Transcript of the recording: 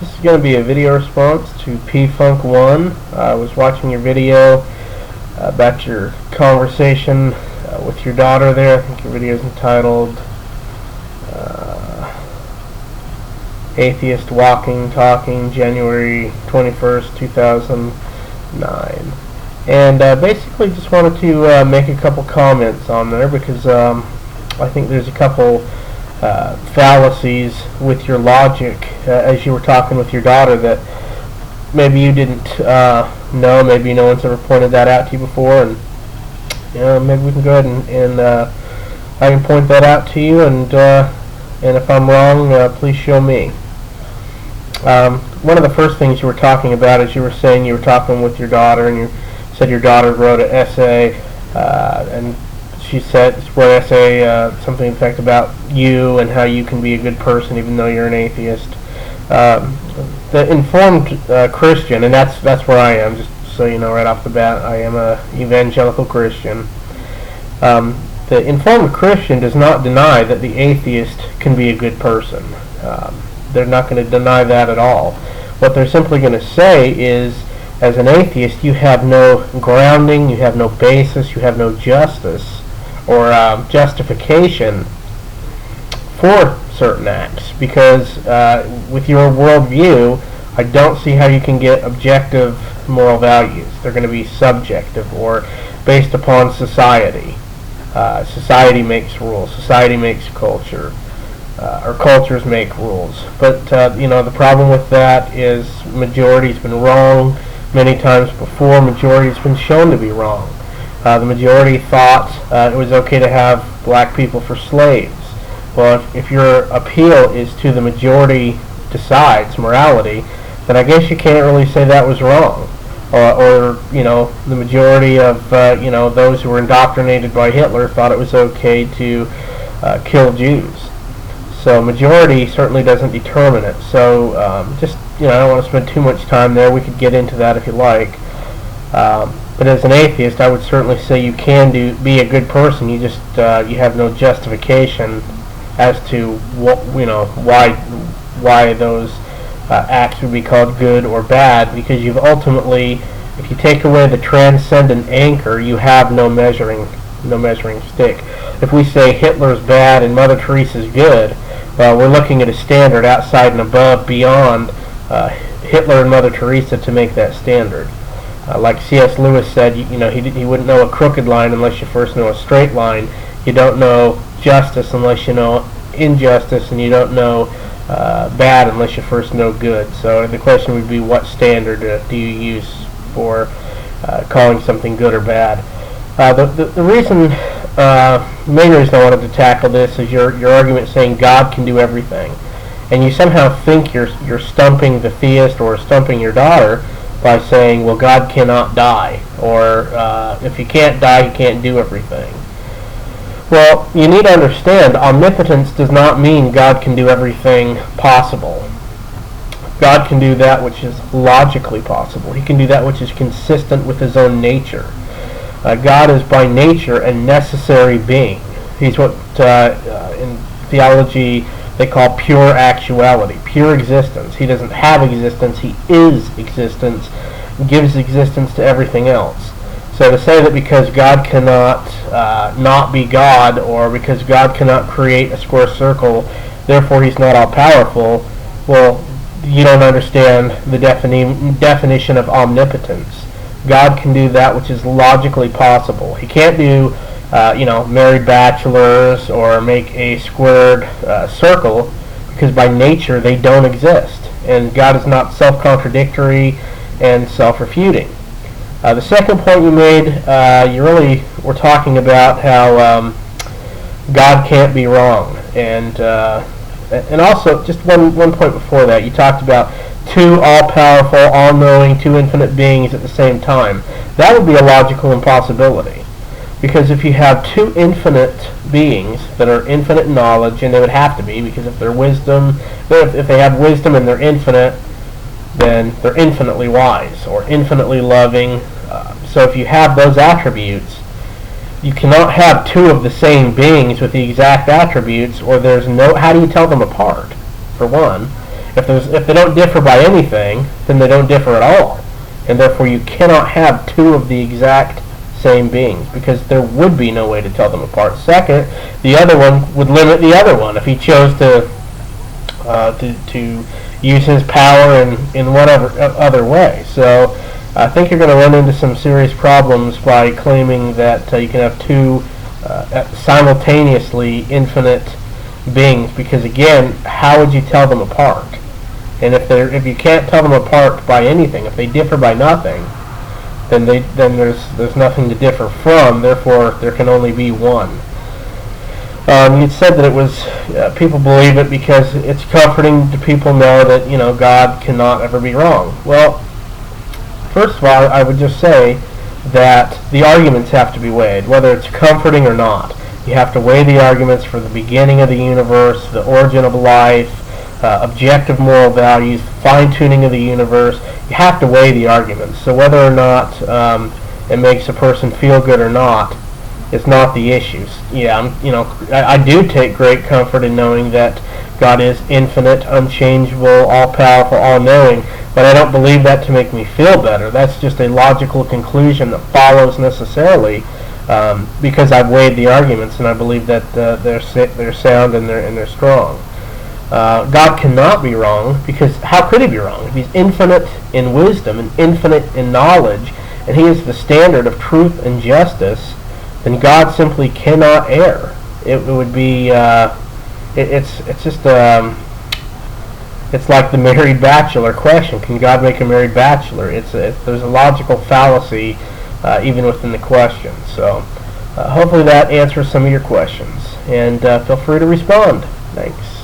This is going to be a video response to Pfunk1. I was watching your video about your conversation with your daughter there. I think your video is entitled Atheist Walking, Talking, January 21st, 2009. And basically just wanted to make a couple comments on there because I think there's a couple fallacies with your logic as you were talking with your daughter that maybe you didn't know, maybe no one's ever pointed that out to you before, and maybe we can go ahead and I can point that out to you, and if I'm wrong, please show me. One of the first things you were talking about is you were saying you were talking with your daughter, and you said your daughter wrote an essay, and she said wrote an essay, something in fact about you and how you can be a good person even though you're an atheist. The informed Christian, and that's where I am, just so you know right off the bat, I am a evangelical Christian. The informed Christian does not deny that the atheist can be a good person. They're not going to deny that at all. What they're simply going to say is, as an atheist, you have no grounding, you have no basis, you have no justice or justification for certain acts, because with your worldview, I don't see how you can get objective moral values. They're going to be subjective or based upon society. Society makes rules. Society makes culture. Or cultures make rules. But the problem with that is majority's been wrong many times before. Majority's been shown to be wrong. The majority thought it was okay to have black people for slaves. Well, if your appeal is to the majority decides morality, then I guess you can't really say that was wrong. Or the majority of those who were indoctrinated by Hitler thought it was okay to kill Jews. So majority certainly doesn't determine it. So I don't want to spend too much time there. We could get into that if you like. But as an atheist, I would certainly say you can be a good person. You just you have no justification as to why those acts would be called good or bad, because you've ultimately, if you take away the transcendent anchor, you have no measuring stick. If we say Hitler's bad and Mother Teresa's good, well, we're looking at a standard outside and above, beyond Hitler and Mother Teresa to make that standard. Like C.S. Lewis said, he wouldn't know a crooked line unless you first know a straight line. You don't know justice unless you know injustice, and you don't know bad unless you first know good. So the question would be, what standard do you use for calling something good or bad? The main reason I wanted to tackle this is your argument saying God can do everything, and you somehow think you're stumping the theist or stumping your daughter by saying, well, God cannot die, or if he can't die, he can't do everything. Well, you need to understand, omnipotence does not mean God can do everything possible. God can do that which is logically possible. He can do that which is consistent with his own nature. God is by nature a necessary being. He's what in theology they call pure actuality, pure existence. He doesn't have existence, he is existence, gives existence to everything else. So to say that because God cannot not be God, or because God cannot create a square circle, therefore he's not all-powerful, well, you don't understand the definition of omnipotence. God can do that which is logically possible. He can't do married bachelors or make a squared circle, because by nature they don't exist, and God is not self-contradictory and self-refuting. The second point you made, you really were talking about how God can't be wrong, and also just one point before that, you talked about two all-powerful, all-knowing, two infinite beings at the same time. That would be a logical impossibility. Because if you have two infinite beings that are infinite in knowledge, and they would have to be, because if they're wisdom, if they have wisdom and they're infinite, then they're infinitely wise or infinitely loving. So if you have those attributes, you cannot have two of the same beings with the exact attributes, or there's no, how do you tell them apart, for one? If they don't differ by anything, then they don't differ at all, and therefore you cannot have two of the exact same beings, because there would be no way to tell them apart. Second, the other one would limit the other one if he chose to use his power in whatever other way. So I think you're going to run into some serious problems by claiming that you can have two simultaneously infinite beings, because again, how would you tell them apart? And if you can't tell them apart by anything, if they differ by nothing, then there's nothing to differ from. Therefore, there can only be one. You said that it was people believe it because it's comforting to people know that God cannot ever be wrong. Well, first of all, I would just say that the arguments have to be weighed, whether it's comforting or not. You have to weigh the arguments for the beginning of the universe, the origin of life, objective moral values, fine-tuning of the universe. You have to weigh the arguments. So whether or not it makes a person feel good or not is not the issue. Yeah, I do take great comfort in knowing that God is infinite, unchangeable, all-powerful, all-knowing, but I don't believe that to make me feel better. That's just a logical conclusion that follows necessarily because I've weighed the arguments and I believe that they're sound and they're strong. God cannot be wrong, because how could he be wrong? If he's infinite in wisdom and infinite in knowledge, and he is the standard of truth and justice, then God simply cannot err. It would be it's like the married bachelor question. Can God make a married bachelor? There's a logical fallacy even within the question. So hopefully that answers some of your questions, and feel free to respond. Thanks.